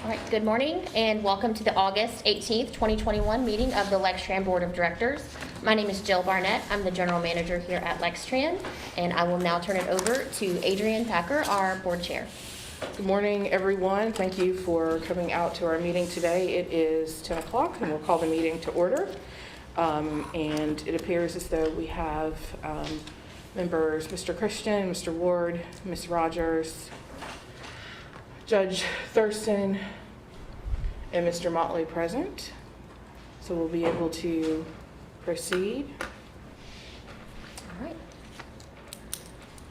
All right, good morning and welcome to the August 18th, 2021 meeting of the Lextran Board of Directors. My name is Jill Barnett. I'm the General Manager here at Lextran, and I will now turn it over to Adrienne Packer, our Board Chair. Good morning, everyone. Thank you for coming out to our meeting today. It is 10 o'clock and we'll call the meeting to order. And it appears as though we have members Mr. Christian, Mr. Ward, Ms. Rogers, Judge Thurston, and Mr. Motley present. So we'll be able to proceed. All right.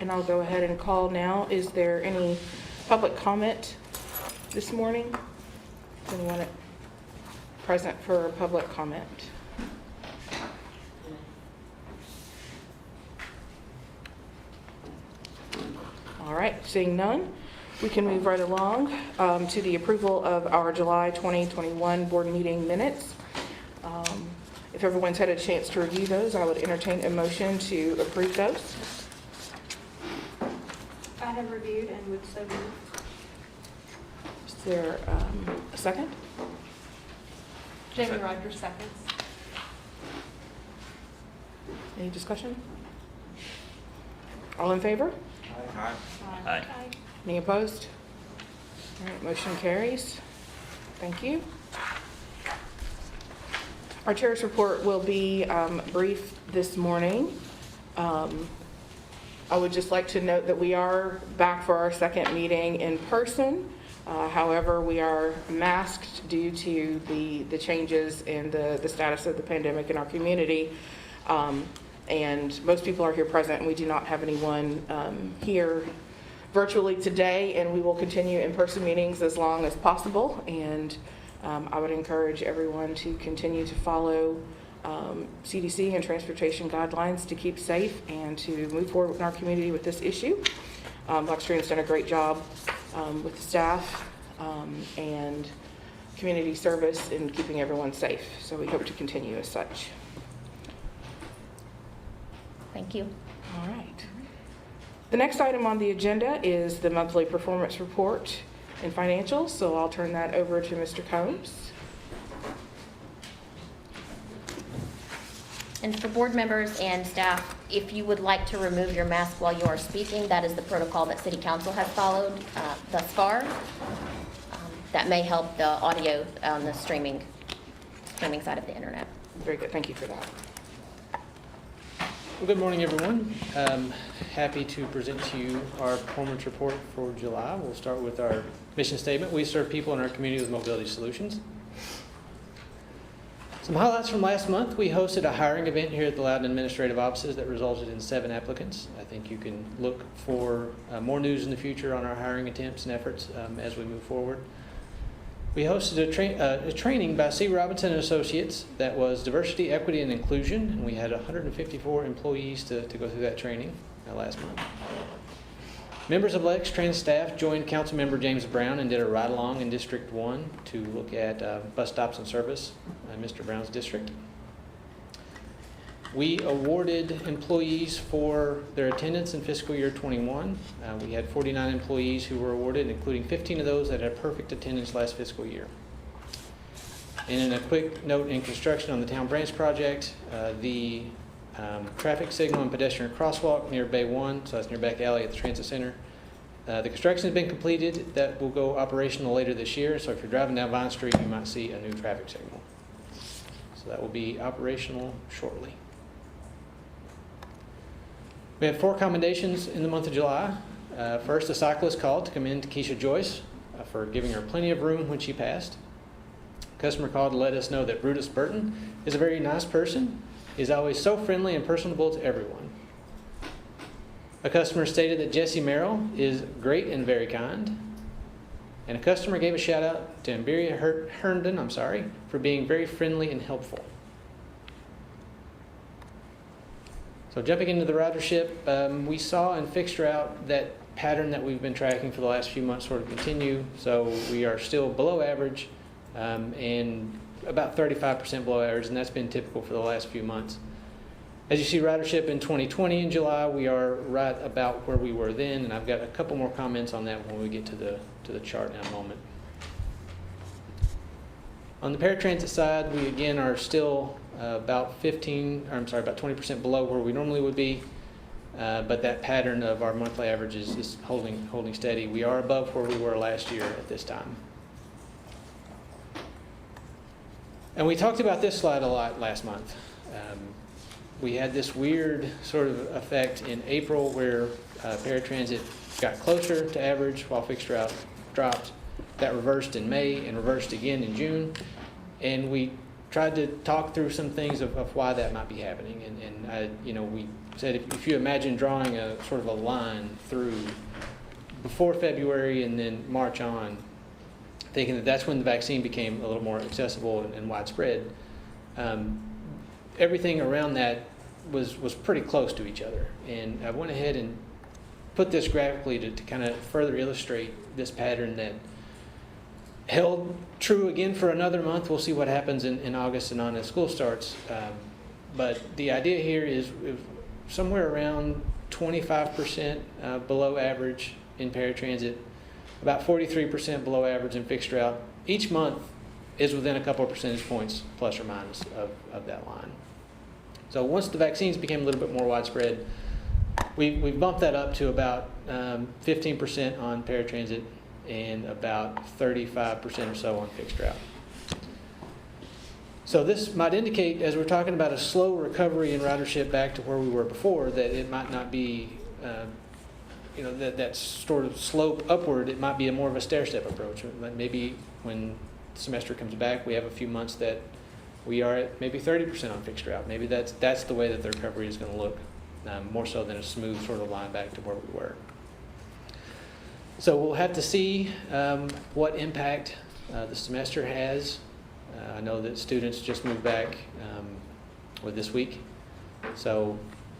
And I'll go ahead and call now. Is there any public comment this morning? Anyone present for public comment? All right, seeing none, we can move right along to the approval of our July 2021 board meeting minutes. If everyone's had a chance to review those, I would entertain a motion to approve those. I have reviewed and would so move. Is there a second? Jamie Rogers seconds. Any discussion? All in favor? Aye. Aye. Any opposed? All right, motion carries. Thank you. Our chair's report will be brief this morning. I would just like to note that we are back for our second meeting in person. However, we are masked due to the changes in the status of the pandemic in our community. And most people are here present, and we do not have anyone here virtually today, and we will continue in-person meetings as long as possible. And I would encourage everyone to continue to follow CDC and transportation guidelines to keep safe and to move forward in our community with this issue. Lextran's done a great job with the staff and community service in keeping everyone safe. So we hope to continue as such. Thank you. All right. The next item on the agenda is the monthly performance report and financials. So I'll turn that over to Mr. Combs. And for board members and staff, if you would like to remove your mask while you are speaking, that is the protocol that City Council has followed thus far. That may help the audio on the streaming side of the internet. Very good. Thank you for that. Well, good morning, everyone. Happy to present to you our performance report for July. We'll start with our mission statement. We serve people in our community with mobility solutions. Some highlights from last month. We hosted a hiring event here at the Loudoun Administrative Offices that resulted in 7 applicants. I think you can look for more news in the future on our hiring attempts and efforts as we move forward. We hosted a training by C. Robinson & Associates that was diversity, equity, and inclusion, and we had 154 employees to go through that training last month. Members of Lextran staff joined Councilmember James Brown and did a ride-along in District 1 to look at bus stops and service in Mr. Brown's district. We awarded employees for their attendance in fiscal year 21. We had 49 employees who were awarded, including 15 of those that had perfect attendance last fiscal year. And in a quick note in construction on the Town Branch project, the traffic signal and pedestrian crosswalk near Bay 1, so that's near Back Alley at the Transit Center. The construction has been completed. That will go operational later this year, so if you're driving down Vine Street, you might see a new traffic signal. So that will be operational shortly. We had 4 commendations in the month of July. First, a cyclist called to commend Keisha Joyce for giving her plenty of room when she passed. A customer called to let us know that Brutus Burton is a very nice person. He's always so friendly and personable to everyone. A customer stated that Jesse Merrill is great and very kind. And a customer gave a shout out to Amberia Herndon, for being very friendly and helpful. So jumping into the ridership, we saw and fixture out that pattern that we've been tracking for the last few months sort of continue. So we are still below average and about 35% below average, and that's been typical for the last few months. As you see ridership in 2020 in July, we are right about where we were then, and I've got a couple more comments on that when we get to the chart in a moment. On the paratransit side, we again are still about 20% below where we normally would be, but that pattern of our monthly average is holding steady. We are above where we were last year at this time. And we talked about this slide a lot last month. We had this weird sort of effect in April where paratransit got closer to average while fixed route dropped. That reversed in May and reversed again in June. And we tried to talk through some things of why that might be happening. We said if you imagine drawing a sort of a line through before February and then March on, thinking that that's when the vaccine became a little more accessible and widespread, everything around that was pretty close to each other. And I went ahead and put this graphically to kind of further illustrate this pattern that held true again for another month. We'll see what happens in August and on as school starts. But the idea here is somewhere around 25% below average in paratransit, about 43% below average in fixed route. Each month is within a couple of percentage points, plus or minus, of that line. So once the vaccines became a little bit more widespread, we bumped that up to about 15% on paratransit and about 35% or so on fixed route. So this might indicate, as we're talking about a slow recovery in ridership back to where we were before, that it might not be, that sort of slope upward. It might be more of a stair-step approach. Maybe when the semester comes back, we have a few months that we are at maybe 30% on fixed route. Maybe that's the way that the recovery is going to look, more so than a smooth sort of line back to where we were. So we'll have to see what impact the semester has. I know that students just moved back with this week, so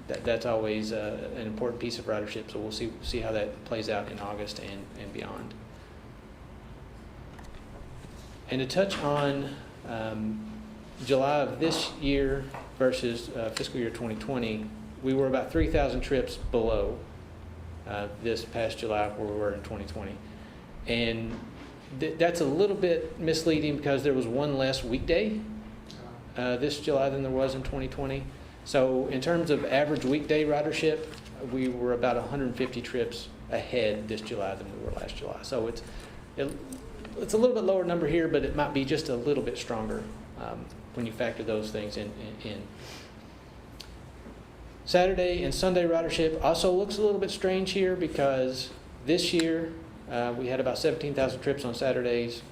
that's always an important piece of ridership. So we'll see how that plays out in August and beyond. And to touch on July of this year versus fiscal year 2020, we were about 3,000 trips below this past July where we were in 2020. And that's a little bit misleading because there was one less weekday this July than there was in 2020. So in terms of average weekday ridership, we were about 150 trips ahead this July than we were last July. So it's a little bit lower number here, but it might be just a little bit stronger when you factor those things in. Saturday and Sunday ridership also looks a little bit strange here because this year we had about 17,000 trips on Saturdays.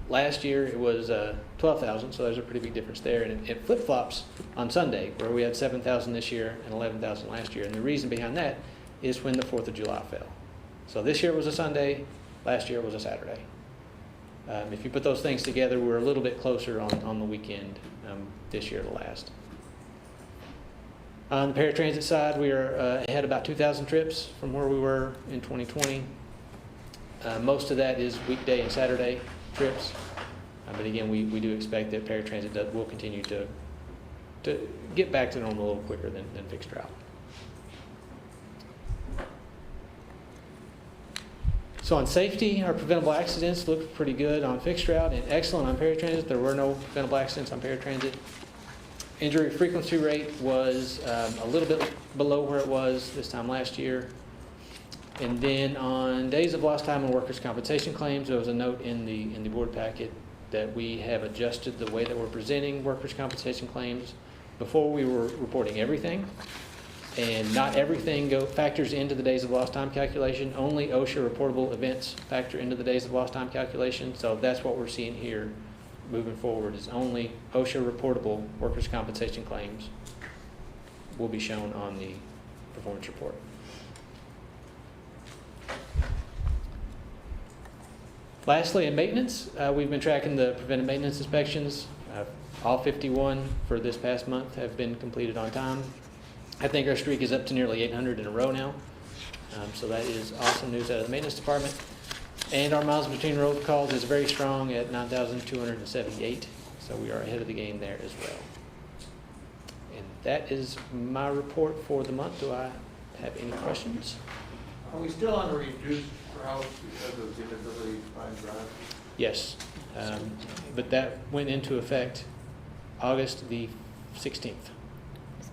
Last year it was 12,000, so there's a pretty big difference there. And it flip-flops on Sunday, where we had 7,000 this year and 11,000 last year. And the reason behind that is when the 4th of July fell. So this year was a Sunday, last year was a Saturday. If you put those things together, we're a little bit closer on the weekend this year to last. On the paratransit side, we are ahead about 2,000 trips from where we were in 2020. Most of that is weekday and Saturday trips. But again, we do expect that paratransit will continue to get back to normal a little quicker than fixed route. So on safety, our preventable accidents looked pretty good on fixed route and excellent on paratransit. There were no preventable accidents on paratransit. Injury frequency rate was a little bit below where it was this time last year. And then on days of lost time and workers' compensation claims, there was a note in the board packet that we have adjusted the way that we're presenting workers' compensation claims. Before we were reporting everything, and not everything factors into the days of lost time calculation. Only OSHA reportable events factor into the days of lost time calculation. So that's what we're seeing here moving forward, is only OSHA reportable workers' compensation claims will be shown on the performance report. Lastly, in maintenance, we've been tracking the preventive maintenance inspections. All 51 for this past month have been completed on time. I think our streak is up to nearly 800 in a row now. So that is awesome news out of the maintenance department. And our miles between roll calls is very strong at 9,278. So we are ahead of the game there as well. And that is my report for the month. Do I have any questions? Are we still on a reduced route because of the inability to find drivers? Yes. But that went into effect August the 16th. or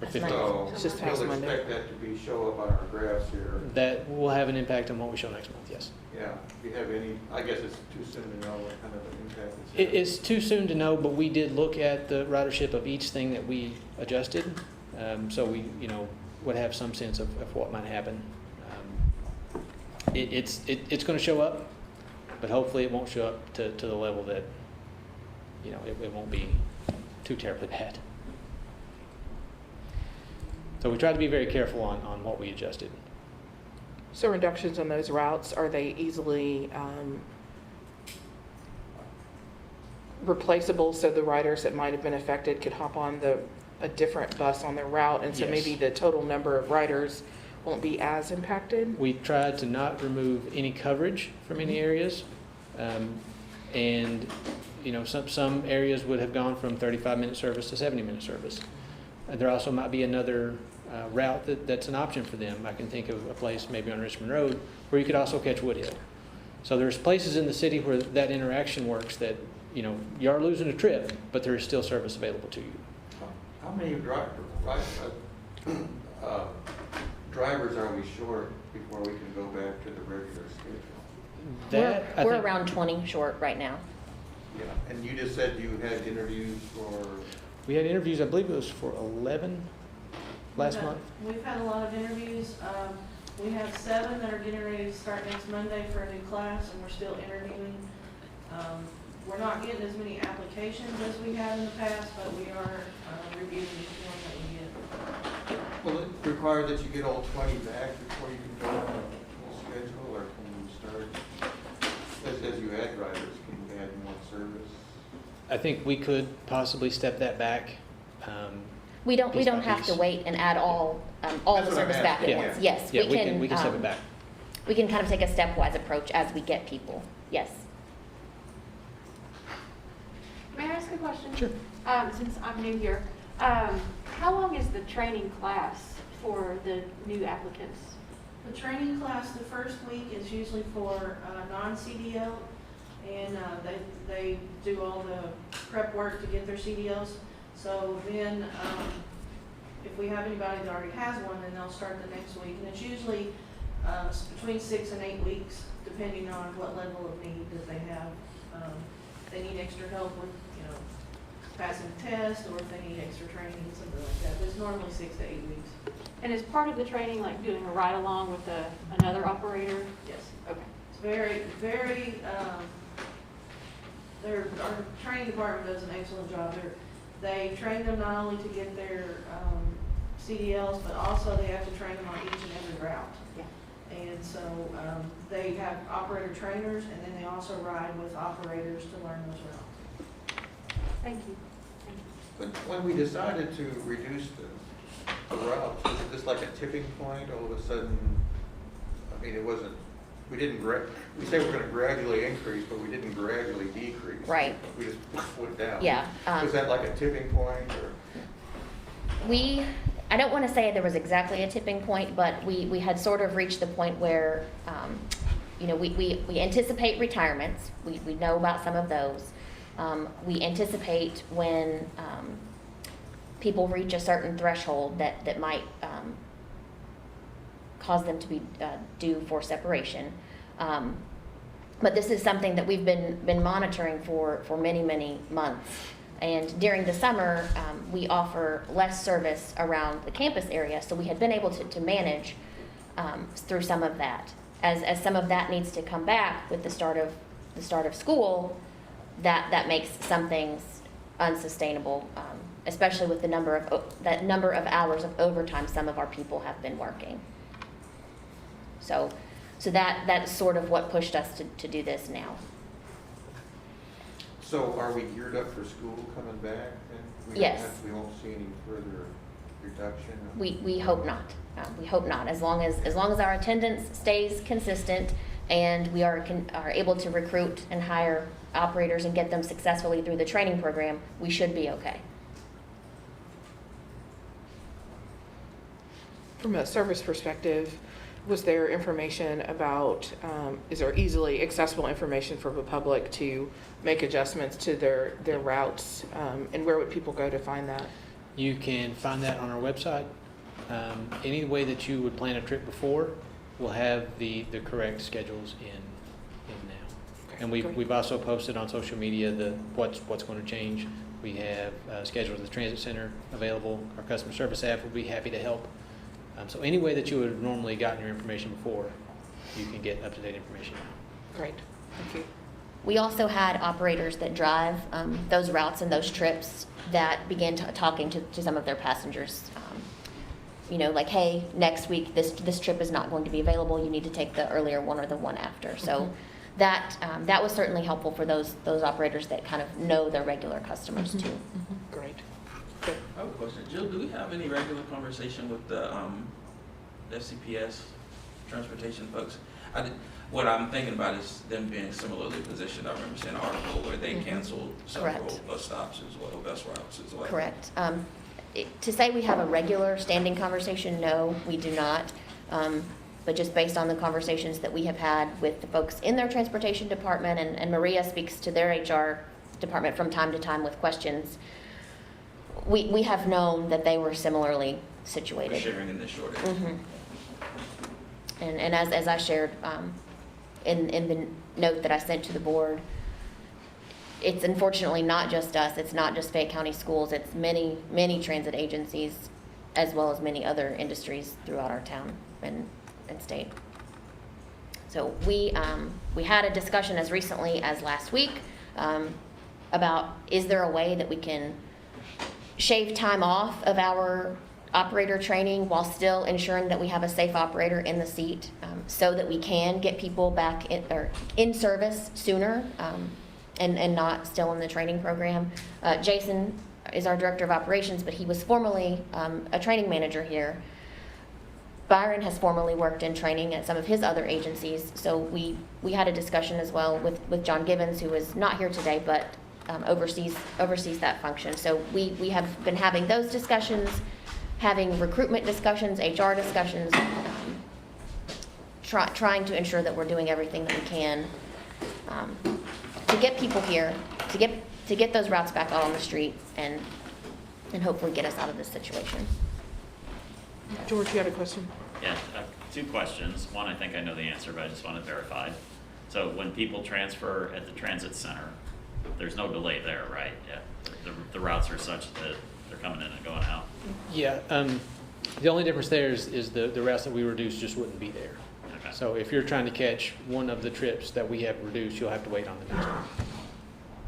That's 15th. So It's just past you'll Monday. expect that to be, show up on our graphs here. That will have an impact on what we show next month, yes. Yeah, do you have any, I guess it's too soon to know what kind of an impact it's It having. is too soon to know, but we did look at the ridership of each thing that we adjusted. So we, would have some sense of what might happen. It's going to show up, but hopefully it won't show up to the level that, it won't be too terribly bad. So we tried to be very careful on what we adjusted. So reductions on those routes, are they easily replaceable so the riders that might have been affected could hop on a different bus on their route, and so Yes. maybe the total number of riders won't be as impacted? We tried to not remove any coverage from any areas. And, some areas would have gone from 35-minute service to 70-minute service. There also might be another route that's an option for them. I can think of a place maybe on Richmond Road where you could also catch Woodhill. So there's places in the city where that interaction works that, you are losing a trip, but there is still service available to you. How many drivers are we short before we can go back to the regular schedule? I We're think- around 20 short right now. Yeah, and you just said you had interviews for, We had interviews, I believe it was for 11 last month. We've had a lot of interviews. We have 7 that are getting ready to start next Monday for a new class, and we're still interviewing. We're not getting as many applications as we have in the past, but we are reviewing each one that we get. will it require that you get all 20 back before you can go on a full schedule, or can you start, as you add drivers, can you add more service? I think we could possibly step that back. We don't Piece by have to piece. wait and add all That's the what I'm service back at asking, once. yeah. Yes, Yeah, we can step it um, back. We can kind of take a stepwise approach as we get people, yes. May I ask a question? Sure. Since I'm new here, how long is the training class for the new applicants? The training class, the first week is usually for non-CDL, and they do all the prep work to get their CDLs. So then, if we have anybody that already has one, then they'll start the next week. And it's usually between 6 and 8 weeks, depending on what level of need that they have. If they need extra help with, passing a test, or if they need extra training, something like that. But it's normally 6 to 8 weeks. And is part of the training like doing a ride-along with another operator? Yes. Okay. It's very, very, our training department does an excellent job. They train them not only to get their CDLs, but also they have to train them on each and every route. Yeah. And so they have operator trainers, and then they also ride with operators to learn those routes. Thank you. When we decided to reduce the routes, was it just like a tipping point all of a sudden? I mean, it wasn't, we say we're going to gradually increase, but we didn't gradually decrease. Right. We just went down. Yeah, Was that like a tipping point, or? I don't want to say there was exactly a tipping point, but we had sort of reached the point where, we anticipate retirements. We know about some of those. We anticipate when people reach a certain threshold that might cause them to be due for separation. But this is something that we've been monitoring for many, many months. And during the summer, we offer less service around the campus area, so we had been able to manage through some of that. As some of that needs to come back with the start of school, that makes some things unsustainable, especially with the number of hours of overtime some of our people have been working. So that's sort of what pushed us to do this now. So are we geared up for school coming back? And Yes. We won't see any further reduction? We hope not. We hope not. As long as our attendance stays consistent and we are able to recruit and hire operators and get them successfully through the training program, we should be okay. From a service perspective, Was there information about, is there easily accessible information for the public to make adjustments to their routes? And where would people go to find that? You can find that on our website. Any way that you would plan a trip before will have the correct schedules in now. And great. we've also posted on social media what's going to change. We have schedules at the transit center available. Our customer service app will be happy to help. So any way that you would have normally gotten your information before, you can get up-to-date information now. Great, thank you. We also had operators that drive those routes and those trips that began talking to some of their passengers. Like, hey, next week this trip is not going to be available. You need to take the earlier one or the one after. So that was certainly helpful for those operators that kind of know their regular customers too. Great. I have a question. Jill, do we have any regular conversation with the FCPS transportation folks? What I'm thinking about is them being similarly positioned. I remember seeing an article where they canceled several Correct. bus stops as well, bus routes as well. Correct. To say we have a regular standing conversation, no, we do not. But just based on the conversations that we have had with the folks in their transportation department, and Maria speaks to their HR department from time to time with questions, we have known that they were similarly situated. Sharing in this shortage. Mhm. And as I shared in the note that I sent to the board, it's unfortunately not just us, it's not just Fayette County Schools, it's many, many transit agencies as well as many other industries throughout our town and state. So we had a discussion as recently as last week about, is there a way that we can shave time off of our operator training while still ensuring that we have a safe operator in the seat, so that we can get people back in service sooner, and not still in the training program. Jason is our director of operations, but he was formerly a training manager here. Byron has formerly worked in training at some of his other agencies, so we had a discussion as well with John Gibbons, who is not here today, but oversees that function. So we have been having those discussions, having recruitment discussions, HR discussions, trying to ensure that we're doing everything that we can to get people here, to get those routes back out on the street, and hopefully get us out of this situation. George, you had a question? Yeah, two questions. One, I think I know the answer, but I just want to verify. So when people transfer at the transit center, there's no delay there, right? Yeah, the routes are such that they're coming in and going out. Yeah, the only difference there is the routes that we reduced just wouldn't be there. Okay. So if you're trying to catch one of the trips that we have reduced, you'll have to wait on the next one.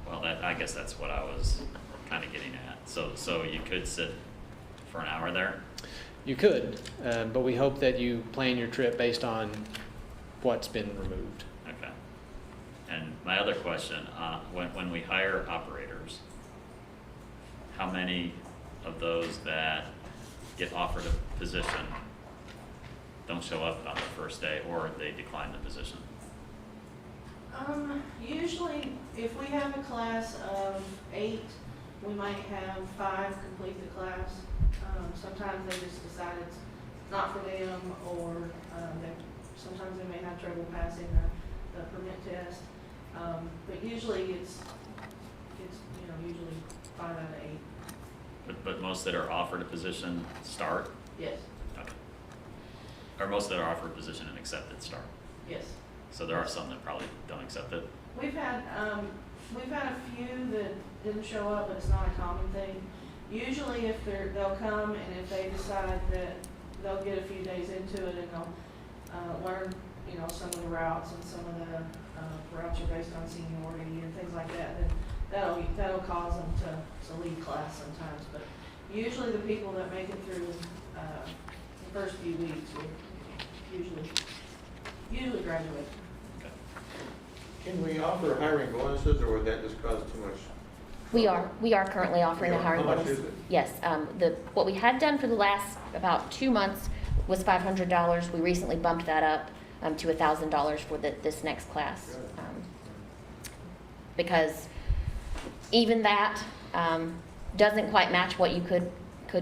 Well, I guess that's what I was kind of getting at. So you could sit for an hour there? You could, but we hope that you plan your trip based on what's been removed. Okay. And my other question, when we hire operators, how many of those that get offered a position don't show up on the first day, or they decline the position? Usually, if we have a class of 8, we might have 5 complete the class. Sometimes they just decide it's not for them, or sometimes they may have trouble passing the permit test. But usually it's usually 5 out of 8. But most that are offered a position start? Yes, Okay. Or most that are offered a position and accepted start? yes. So there are some that probably don't accept it? We've had a few that didn't show up, but it's not a common thing. Usually if they'll come, and if they decide that they'll get a few days into it and they'll learn, some of the routes, and some of the routes are based on seniority and things like that, then that'll cause them to leave class sometimes. But usually the people that make it through the first few weeks will usually graduate. Okay. Can we offer hiring bonuses, or would that just cause too much? We are currently offering a hiring How much bonus. is it? Yes, what we had done for the last about 2 months was $500. We recently bumped that up to $1,000 for this next class. Because even that doesn't quite match what you could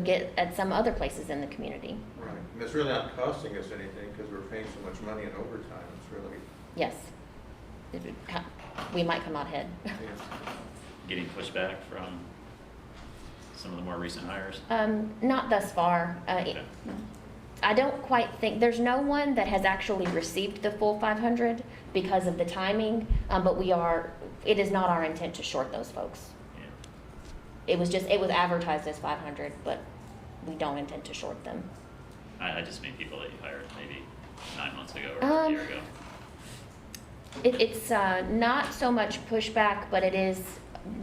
get at some other places in the community. Right. And it's really not costing us anything because we're paying so much money in overtime. It's really, Yes. We might come out ahead. yeah. Getting pushback from some of the more recent hires? Not thus far. Okay. I don't quite think, there's no one that has actually received the full 500 because of the timing, but it is not our intent to short those folks. Yeah. It was advertised as 500, but we don't intend to short them. I just mean people that you hired maybe 9 months ago or a year ago. It's not so much pushback, but it is,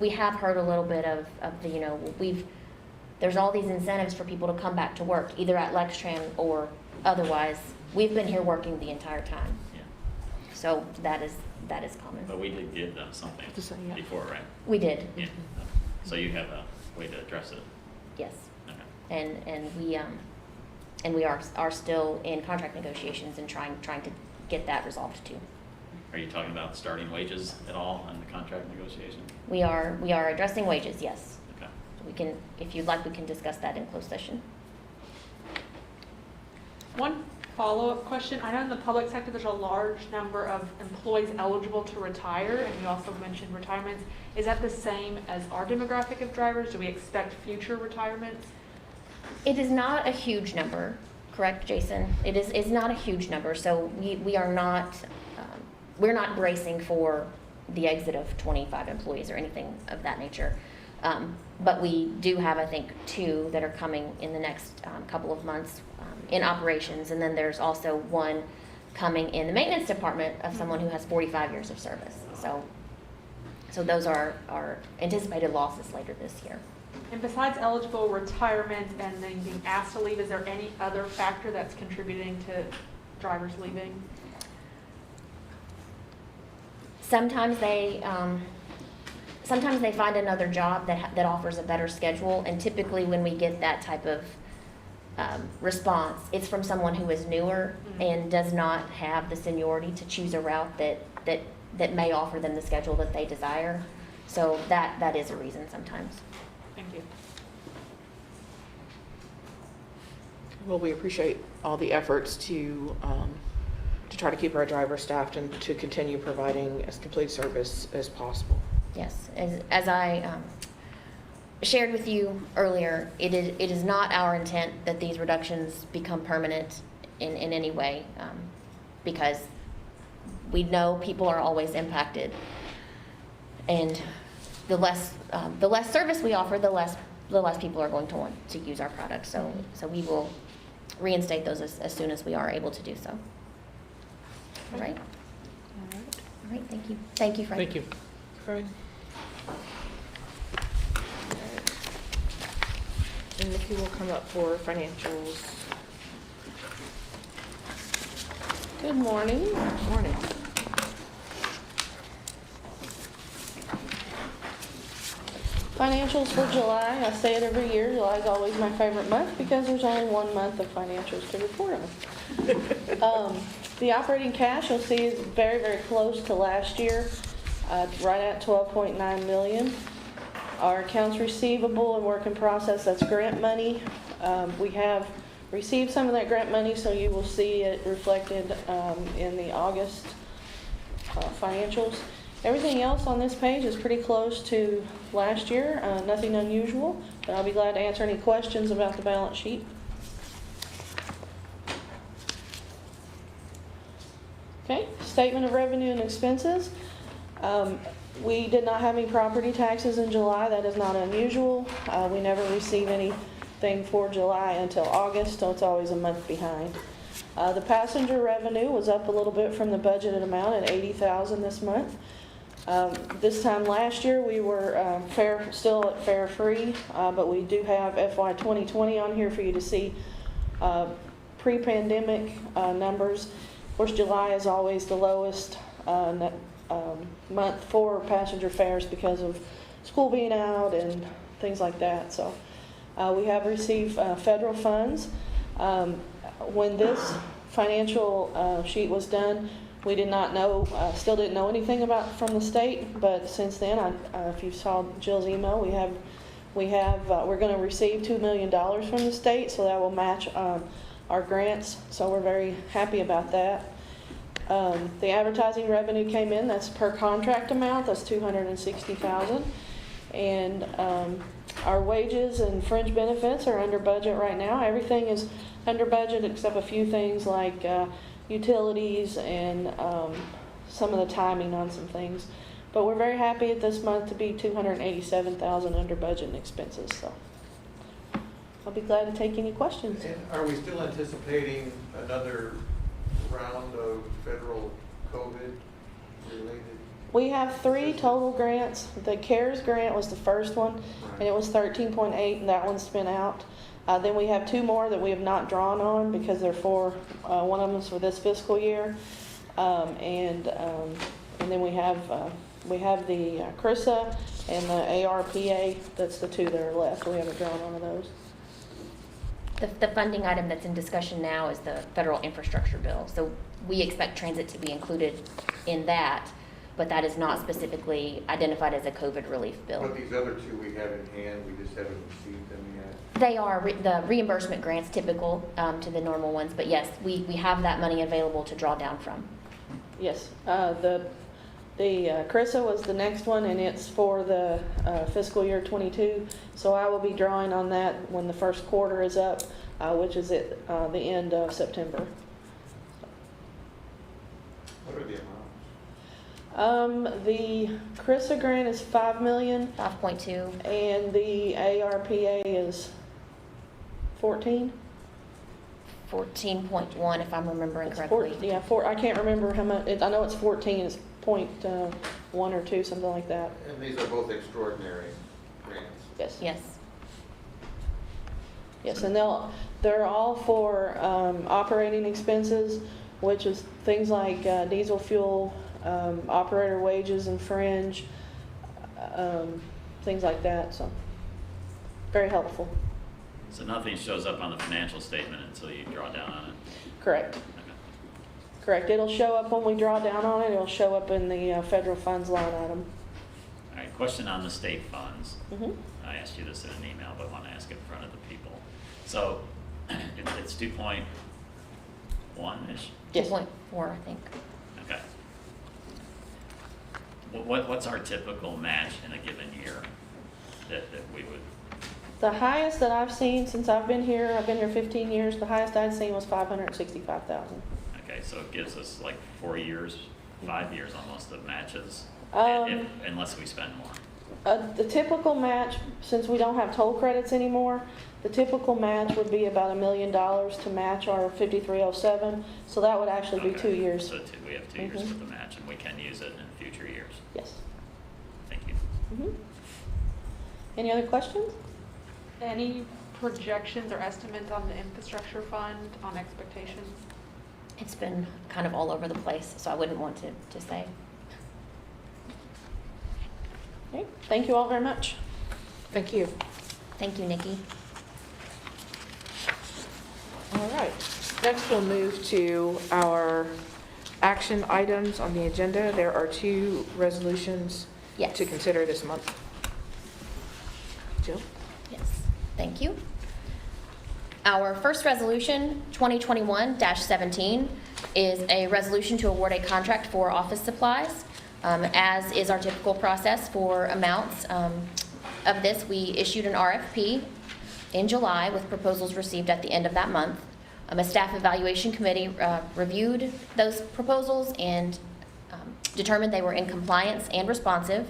we have heard a little bit of the, there's all these incentives for people to come back to work, either at Lextran or otherwise. We've been here working the entire time. Yeah. So that is common. But we did give them something To say, yeah. before, right? We did, Yeah. So you have a way to address it? yes. Okay. And we are still in contract negotiations and trying to get that resolved too. Are you talking about starting wages at all in the contract negotiation? We are addressing wages, yes. Okay. We can, if you'd like, we can discuss that in closed session. One follow-up question. I know in the public sector, there's a large number of employees eligible to retire, and you also mentioned retirements. Is that the same as our demographic of drivers? Do we expect future retirements? It is not a huge number, correct, Jason? It's not a huge number, so we are not, we're not bracing for the exit of 25 employees or anything of that nature. But we do have, I think, 2 that are coming in the next couple of months in operations, and then there's also one coming in the maintenance department of someone who has 45 years of service. So those are anticipated losses later this year. And besides eligible retirement and then being asked to leave, is there any other factor that's contributing to drivers leaving? Sometimes they find another job that offers a better schedule, and typically when we get that type of response, it's from someone who is newer and does not have the seniority to choose a route that may offer them the schedule that they desire. So that is a reason sometimes. Thank you. Well, we appreciate all the efforts to try to keep our drivers staffed and to continue providing as complete service as possible. Yes, as I shared with you earlier, it is not our intent that these reductions become permanent in any way, because we know people are always impacted, and the less service we offer, the less people are going to want to use our product. So we will reinstate those as soon as we are able to do so. All right. All right. Thank you. Thank you, Frank. Thank you. Craig? And Nikki will come up for financials. Good morning. Morning. Financials for July, I say it every year, July is always my favorite month because there's only 1 month of financials to report on. The operating cash, you'll see, is very, very close to last year, right at 12.9 million. Our accounts receivable and work in process, that's grant money. We have received some of that grant money, so you will see it reflected in the August financials. Everything else on this page is pretty close to last year, nothing unusual, but I'll be glad to answer any questions about the balance sheet. Okay, statement of revenue and expenses. We did not have any property taxes in July. That is not unusual. We never receive anything for July until August, so it's always a month behind. The passenger revenue was up a little bit from the budgeted amount at $80,000 this month. This time last year, we were still at fare free, but we do have FY 2020 on here for you to see pre-pandemic numbers. Of course, July is always the lowest month for passenger fares because of school being out and things like that. So we have received federal funds. When this financial sheet was done, we did not know, still didn't know anything from the state, but since then, if you saw Jill's email, we're going to receive $2 million from the state, so that will match our grants, so we're very happy about that. The advertising revenue came in, that's per contract amount, that's $260,000. And our wages and fringe benefits are under budget right now. Everything is under budget except a few things like utilities and some of the timing on some things. But we're very happy at this month to be $287,000 under budget and expenses, so I'll be glad to take any questions. And are we still anticipating another round of federal COVID-related? We have 3 total grants. The CARES grant was the first one, and it was 13.8, and that one's been out. Then we have 2 more that we have not drawn on because they're for, one of them's for this fiscal year. And then we have the CRISA and the ARPA. That's the 2 that are left. We haven't drawn on those. The funding item that's in discussion now is the federal infrastructure bill. So we expect transit to be included in that, but that is not specifically identified as a COVID relief bill. But these other 2 we have in hand, we just haven't received them yet. They are the reimbursement grants typical to the normal ones, but yes, we have that money available to draw down from. Yes, the CRISA was the next one, and it's for the fiscal year 22. So I will be drawing on that when the first quarter is up, which is at the end of September. What are the amounts? The CRISA grant is $5 million, 5.2. and the ARPA is 14. 14.1 if I'm remembering It's correctly. Yeah, I can't remember how much. I know it's 14. It's .1 or 2, something like that. And these are both extraordinary grants. Yes. Yes. Yes, and they're all for operating expenses, which is things like diesel fuel, operator wages and fringe, things like that. So very helpful. So nothing shows up on the financial statement until you draw down on it? Correct. Okay. Correct. It'll show up when we draw down on it. It'll show up in the federal funds line item. All right, question on the state funds. Mhm. I asked you this in an email, but I want to ask it in front of the people. So it's 2.1-ish? Yes. 2.4, I think. Okay. What's our typical match in a given year that we would? The highest that I've seen since I've been here 15 years, the highest I'd seen was $565,000. Okay, so it gives us like 4 years, 5 years almost of matches, unless we spend more. The typical match, since we don't have toll credits anymore, the typical match would be about $1 million to match our 5307. So that would actually be Okay, 2 years. So we have 2 years worth of match, and we can use it in future years. Yes. Thank you. Any other questions? Any projections or estimates on the infrastructure fund on expectations? It's been kind of all over the place, so I wouldn't want to say. Okay. Thank you all very much. Thank you. Thank you, Nikki. All right. Next, we'll move to our action items on the agenda. There are 2 resolutions Yes. to consider this month. Jill? Yes, thank you. Our first resolution, 2021-17, is a resolution to award a contract for office supplies. As is our typical process for amounts of this, we issued an RFP in July with proposals received at the end of that month. A staff evaluation committee reviewed those proposals and determined they were in compliance and responsive.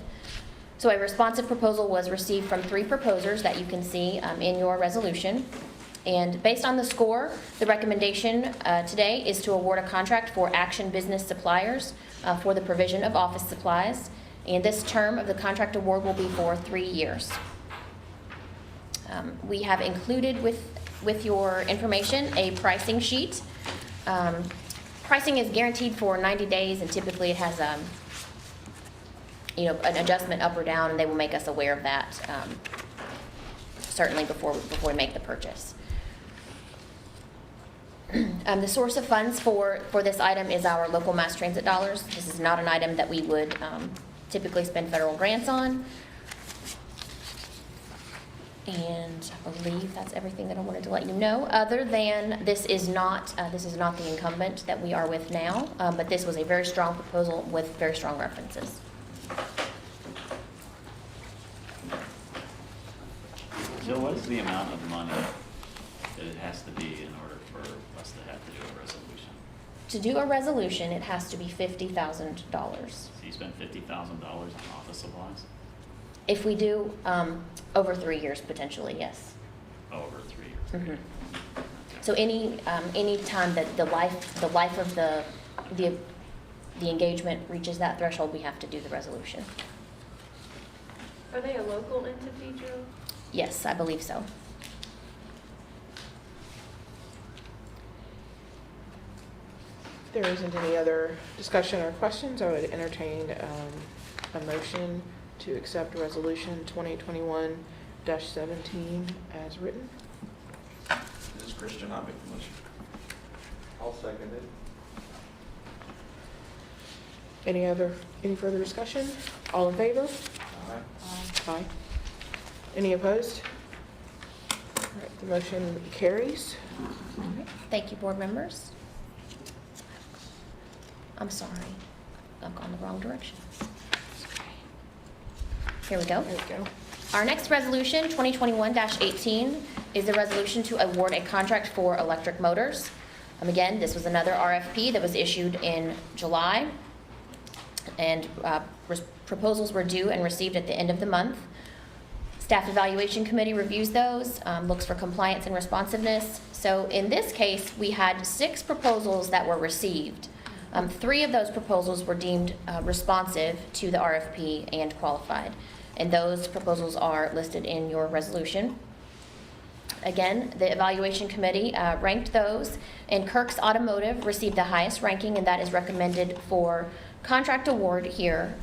So a responsive proposal was received from 3 proposers that you can see in your resolution. And based on the score, the recommendation today is to award a contract for Action Business Suppliers for the provision of office supplies. And this term of the contract award will be for 3 years. We have included with your information a pricing sheet. Pricing is guaranteed for 90 days, and typically it has an adjustment up or down, and they will make us aware of that certainly before we make the purchase. The source of funds for this item is our local mass transit dollars. This is not an item that we would typically spend federal grants on. And I believe that's everything that I wanted to let you know, other than this is not the incumbent that we are with now, but this was a very strong proposal with very strong references. Jill, what is the amount of money that it has to be in order for us to have to do a resolution? To do a resolution, it has to be $50,000. So you spent $50,000 on office supplies? If we do, over 3 years potentially, yes. Oh, over 3 years. Mhm. So any time that the life of the engagement reaches that threshold, we have to do the resolution. Are they a local entity, Joe? Yes, I believe so. If there isn't any other discussion or questions, I would entertain a motion to accept Resolution 2021-17 as written. This is Christian, I'll make the motion. I'll second it. Any further discussion? All in favor? Aye. Aye. Any opposed? All right, the motion carries. Thank you, board members. I'm sorry, I've gone the wrong direction. Here we go. There we go. Our next resolution, 2021-18, is a resolution to award a contract for electric motors. Again, this was another RFP that was issued in July, and proposals were due and received at the end of the month. Staff Evaluation Committee reviews those, looks for compliance and responsiveness. So in this case, we had 6 proposals that were received. 3 of those proposals were deemed responsive to the RFP and qualified. And those proposals are listed in your resolution. Again, the Evaluation Committee ranked those, and Kirk's Automotive received the highest ranking, and that is recommended for contract award here,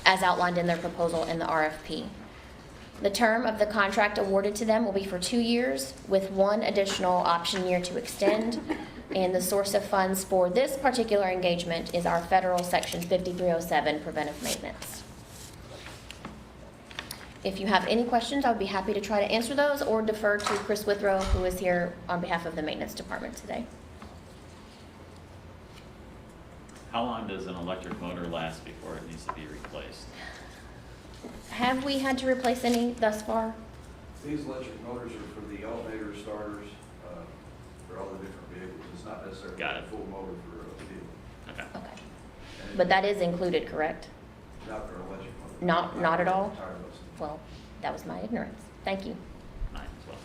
as outlined in their proposal in the RFP. The term of the contract awarded to them will be for 2 years, with 1 additional option year to extend. And the source of funds for this particular engagement is our federal Section 5307 preventive maintenance. If you have any questions, I would be happy to try to answer those or defer to Chris Withrow, who is here on behalf of the maintenance department today. How long does an electric motor last before it needs to be replaced? Have we had to replace any thus far? These electric motors are for the alternator starters, for all the different vehicles. It's not necessarily Got a it. full motor for a vehicle. Okay. Okay. And But that is included, correct? not for an electric motor. Not at all? Tire busting. Well, that was my ignorance. Thank you. Mine as well.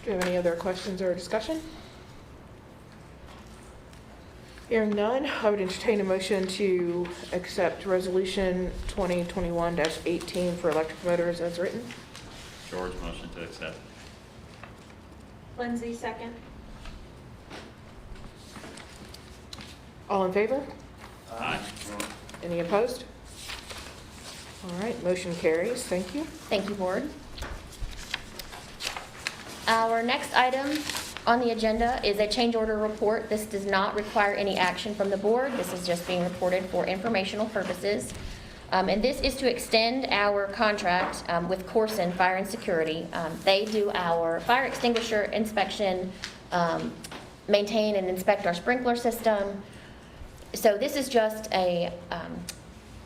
Do you have any other questions or discussion? Hearing none, I would entertain a motion to accept Resolution 2021-18 for electric motors as written. George, motion to accept. Lindsay, second. All in favor? Aye. Any opposed? All right, motion carries. Thank you. Thank you, board. Our next item on the agenda is a change order report. This does not require any action from the board. This is just being reported for informational purposes. And this is to extend our contract with Corson Fire and Security. They do our fire extinguisher inspection, maintain and inspect our sprinkler system. So this is just a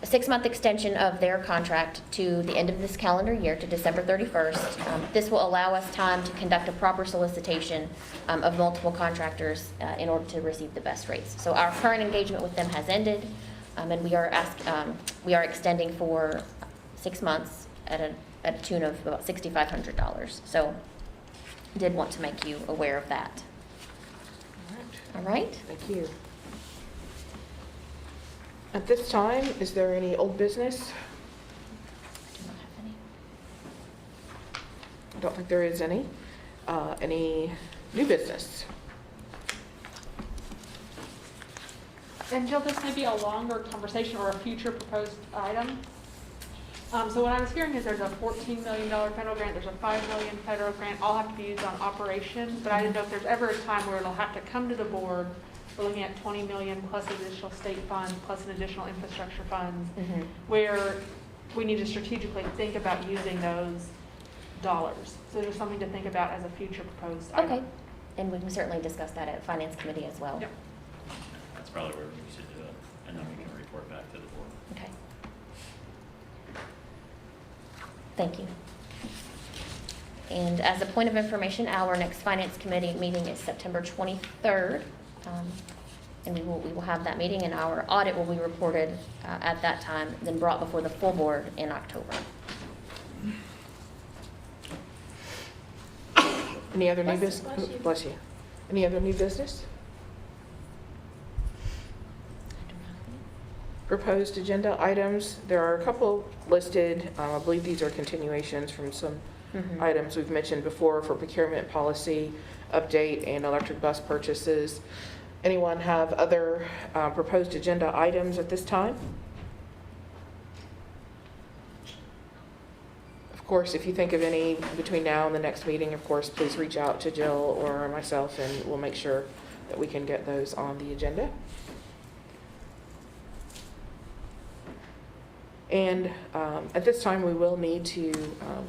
6-month extension of their contract to the end of this calendar year, to December 31st. This will allow us time to conduct a proper solicitation of multiple contractors in order to receive the best rates. So our current engagement with them has ended, and we are extending for 6 months at a tune of about $6,500. So did want to make you aware of that. All right? Thank you. At this time, is there any old business? Do not have any. I don't think there is any. Any new business? And Jill, this may be a longer conversation or a future proposed item. So what I was hearing is there's a $14 million federal grant, there's a $5 million federal grant, all have to be used on operations, but I didn't know if there's ever a time where it'll have to come to the board. We're looking at 20 million plus additional state funds, plus an additional infrastructure funds, where we need to strategically think about using those dollars. So there's something to think about as a future proposed item. Okay, and we can certainly discuss that at Finance Committee as well. Yep. That's probably where we should do it, and then we can report back to the board. Okay. Thank you. And as a point of information, our next Finance Committee meeting is September 23rd. And we will have that meeting, and our audit will be reported at that time, then brought before the full board in October. Any other new Bless you. business? Bless you. Any other new business? Proposed agenda items, there are a couple listed. I believe these are continuations from some items we've mentioned before for procurement policy, update, and electric bus purchases. Anyone have other proposed agenda items at this time? Of course, if you think of any between now and the next meeting, of course, please reach out to Jill or myself, and we'll make sure that we can get those on the agenda. And at this time, we will need to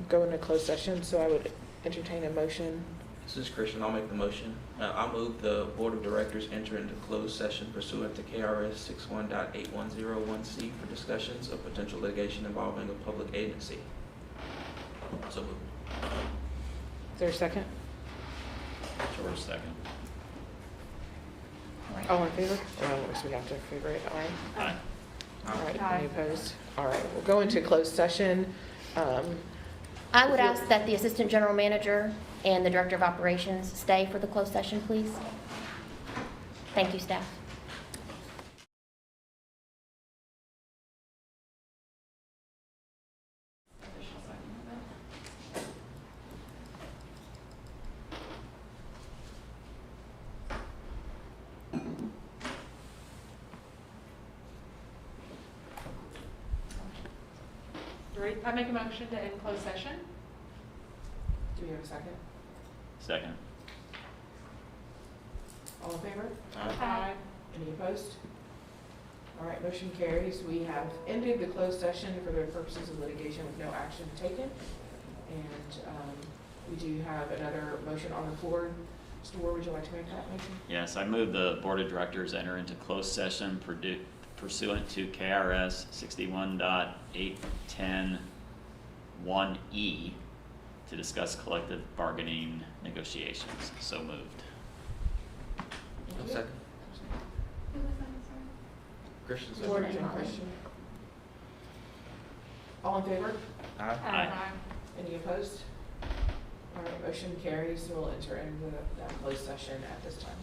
go into closed session, so I would entertain a motion. This is Christian, I'll make the motion. I'll move the Board of Directors enter into closed session pursuant to KRS 61.8101C for discussions of potential litigation involving a public agency. So moved. Is there a second? George, second. All in favor? Well, I guess we have to figure it out. Aye. All right, Aye. any opposed? All right, we'll go into closed session. I would ask that the Assistant General Manager and the Director of Operations stay for the closed session, please. Thank you, staff. Great. I make a motion to end closed session. Do we have a second? Second. All in favor? Aye. Any opposed? All right, motion carries. We have ended the closed session for the purposes of litigation with no action taken. And we do have another motion on the floor. Mr. Ward, would you like to make that motion? Yes, I move the Board of Directors enter into closed session pursuant to KRS 61.8101E to discuss collective bargaining negotiations. So moved. One second. Christian second. Ward and Holly. All in favor? Aye. Aye. Any opposed? All right, motion carries. We'll enter into that closed session at this time.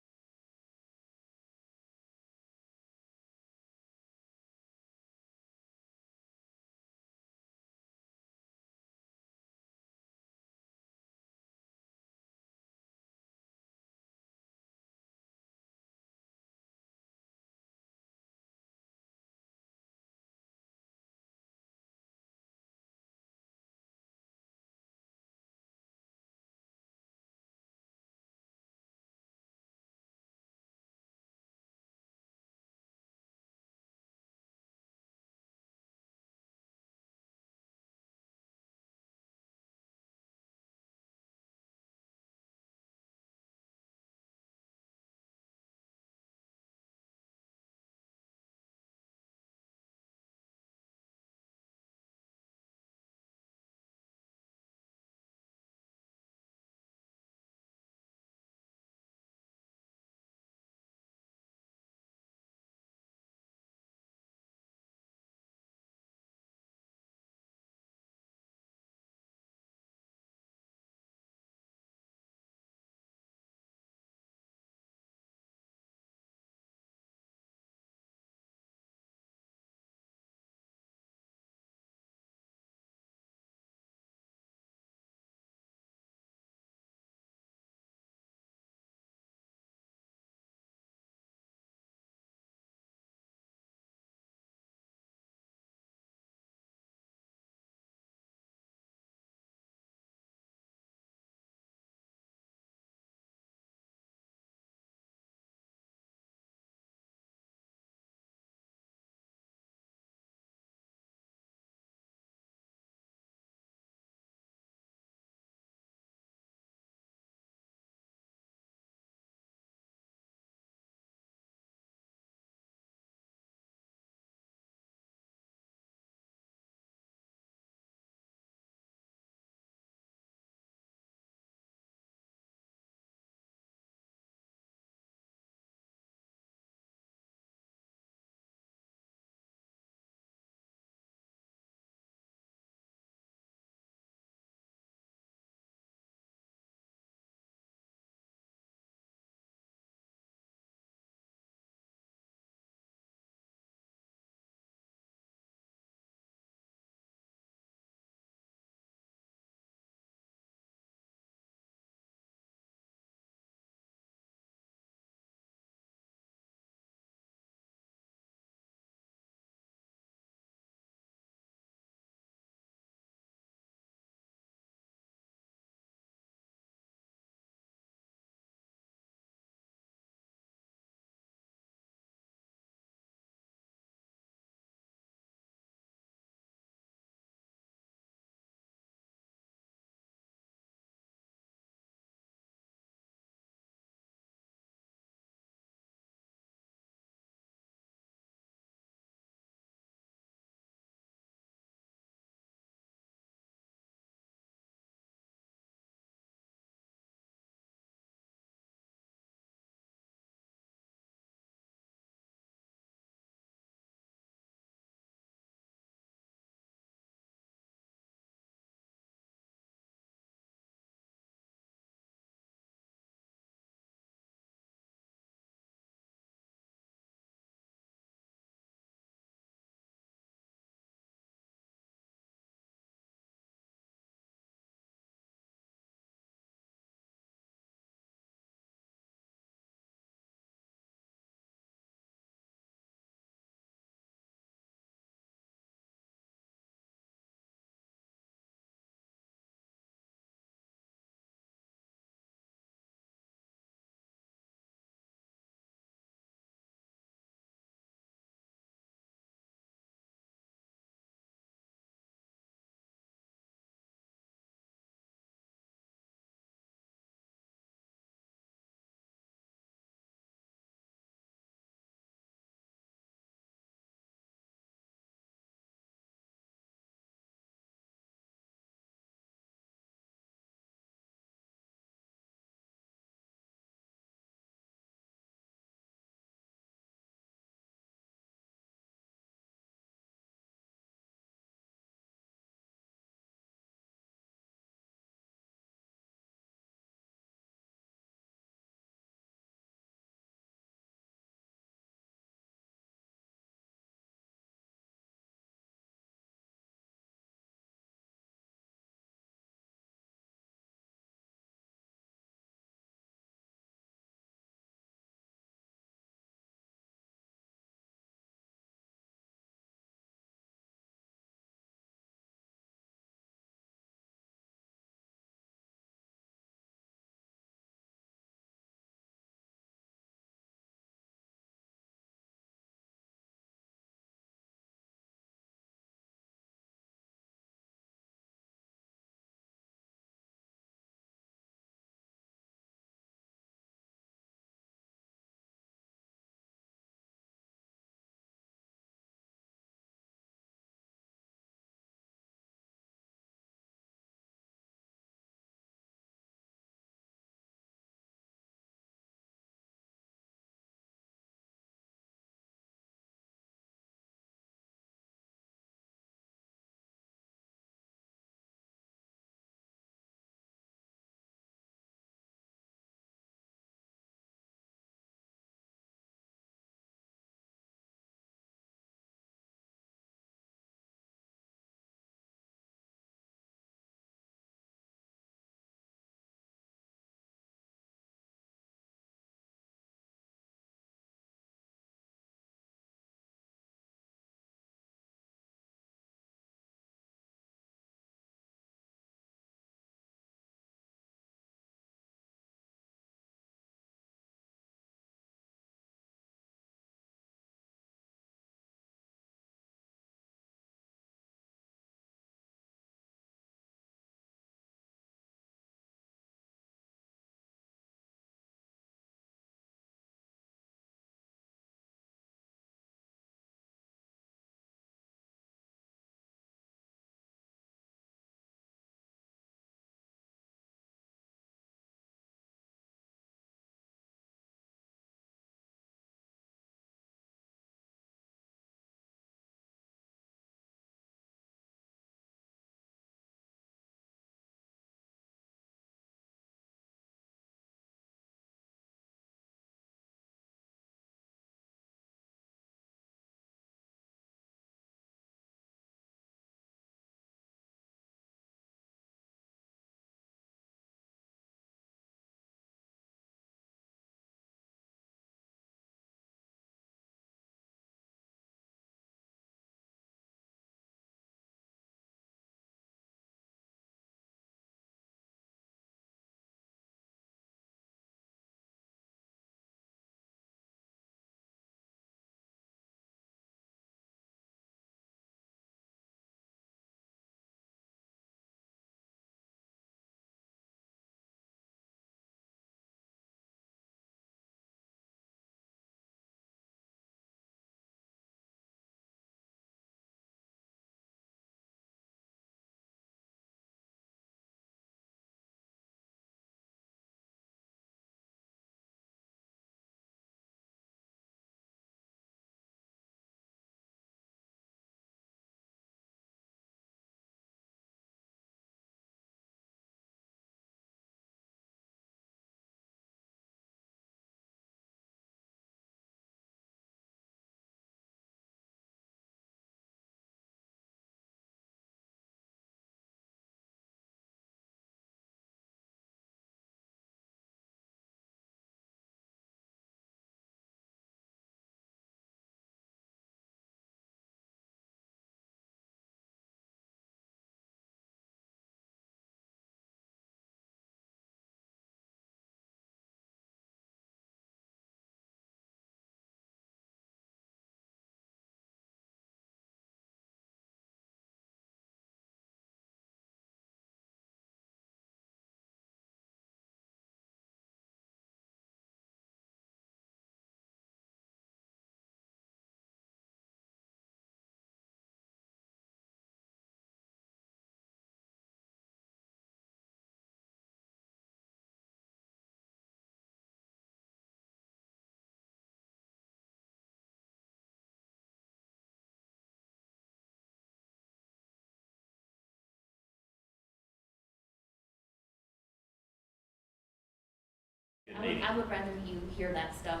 I would rather you hear that stuff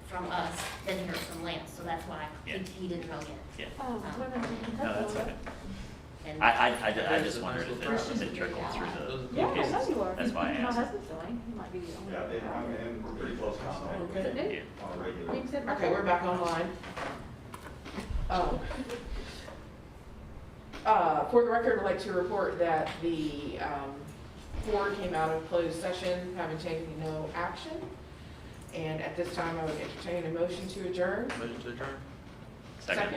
from us than hear it from Lance, so that's why Yeah. he didn't know yet. Yeah, Oh, no, that's okay. And I just wondered if it trickled through the Yeah, I cases. know you are. That's why I My asked. husband's doing, he might be the only. Yeah, and we're pretty close contact. Is it new? Yeah. On a regular. You said Okay, we're back online. For the record, I'd like to report that the board came out of closed session, having taken no action. And at this time, I would entertain a motion to adjourn. Motion to adjourn? Second.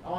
All in